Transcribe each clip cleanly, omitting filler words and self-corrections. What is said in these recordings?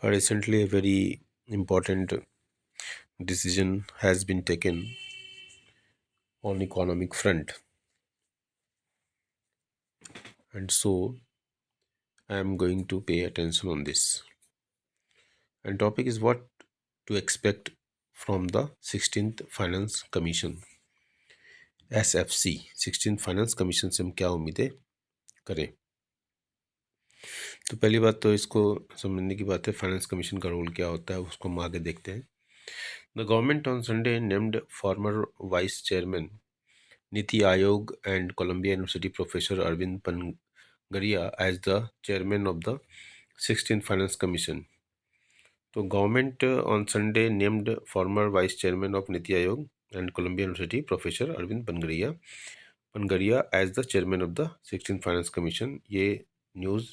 Recently, a very important decision has been taken on economic front, and so I am going to pay attention on this. And topic is what to expect from the 16th Finance Commission SFC 16th finance commission से हम क्या उम्मीदें करें। तो पहली बात तो इसको समझने की बात है, फाइनेंस कमीशन का रोल क्या होता है उसको हम आगे देखते हैं। The government on Sunday named former vice chairman NITI Aayog and Columbia University professor Arvind Panagariya as the chairman of the 16th finance commission. तो government on Sunday named former vice chairman of NITI Aayog and Columbia University professor Arvind Panagariya as the chairman of the 16th finance commission. ये news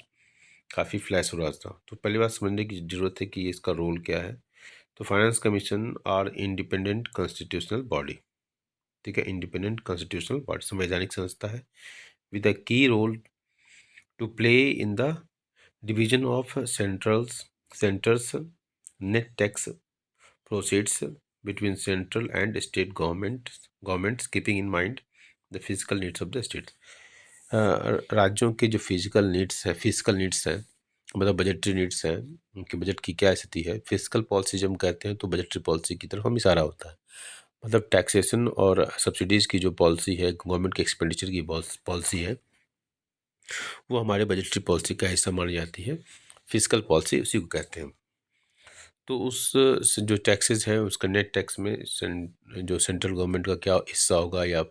काफ़ी flash हो रहा था। तो पहली बात समझने की ज़रूरत है कि इसका रोल क्या है। तो finance commission are independent constitutional body, ठीक है, इंडिपेंडेंट कॉन्स्टिट्यूशनल बॉडी, संवैधानिक संस्था है with a key role to play in the division of centre's net tax proceeds between central and state governments keeping in mind the physical needs of the state. राज्यों के जो physical needs है मतलब budgetary needs है, उनके budget की क्या स्थिति है। फिजिकल पॉलिसी जब हम कहते हैं तो बजटरी पॉलिसी की तरफ हम इशारा होता है, मतलब टैक्सेशन और सब्सिडीज़ की जो पॉलिसी है, गवर्नमेंट के एक्सपेंडिचर की पॉलिसी है, वो हमारे बजटरी पॉलिसी का हिस्सा मानी जाती है। फिजिकल पॉलिसी उसी को कहते हैं। तो उस जो टैक्सेस हैं उसका नेट टैक्स में जो सेंट्रल गवर्नमेंट का क्या हिस्सा होगा या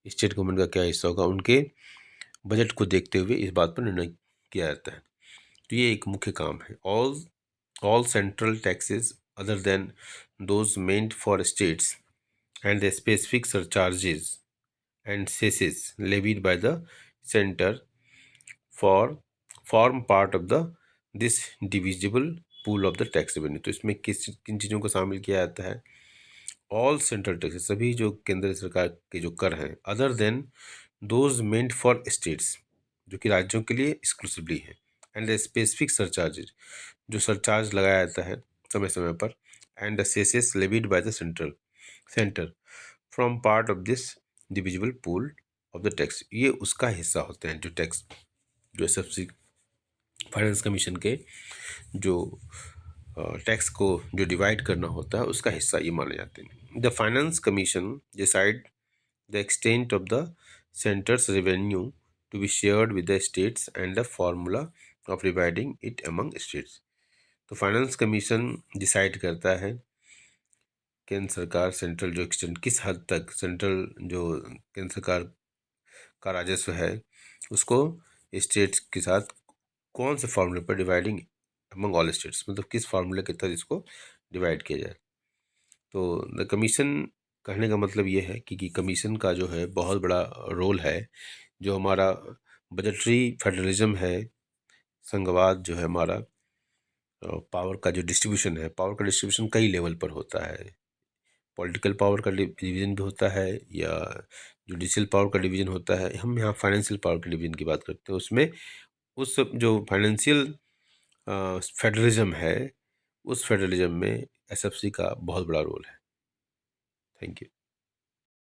स्टेट गवर्नमेंट का क्या हिस्सा होगा, उनके बजट को देखते हुए इस बात पर निर्णय किया जाता है। तो ये एक मुख्य काम है। All central taxes other than those meant for states and the specific surcharges and cesses levied by the center for form part of the this divisible pool of the tax revenue। तो इसमें किन चीज़ों को शामिल किया जाता है। All central taxes, सभी जो केंद्र सरकार के जो कर हैं, other than those meant for states, जो कि राज्यों के लिए एक्सक्लूसिवली है, एंड द स्पेसिफिक सरचार्जेज, जो सरचार्ज लगाया जाता है समय समय पर, and the सेसेस levied by the centre from part of this divisible pool of the tax. ये उसका हिस्सा होते हैं जो टैक्स, जो एसएफसी फाइनेंस कमीशन के जो टैक्स को जो डिवाइड करना होता है उसका हिस्सा ये माने जाते हैं। The finance commission decide the extent of the centre's revenue to be shared with the states and the formula of dividing it among states. तो फाइनेंस कमीशन डिसाइड करता है केंद्र सरकार सेंट्रल जो एक्सटेंट, किस हद तक सेंट्रल जो केंद्र सरकार का राजस्व है उसको स्टेट्स के साथ कौन से फार्मूले पर डिवाइडिंग अमंग ऑल स्टेट्स, मतलब किस फार्मूले के तहत इसको डिवाइड किया जाए। तो द कमीशन कहने का मतलब ये है कि कमीशन का जो है बहुत बड़ा रोल है। जो हमारा बजटरी फेडरलिज्म है, संघवाद जो है हमारा, पावर का जो डिस्ट्रीब्यूशन है, पावर का डिस्ट्रीब्यूशन कई लेवल पर होता है। पॉलिटिकल पावर का डिवीज़न भी होता है या जुडिशियल पावर का डिवीज़न होता है। हम यहाँ फाइनेंशियल पावर के डिवीज़न की बात करते हैं। उसमें उस जो फाइनेंशियल फेडरलिज्म है, उस फेडरलिज्म में एसएफसी का बहुत बड़ा रोल है। Thank you.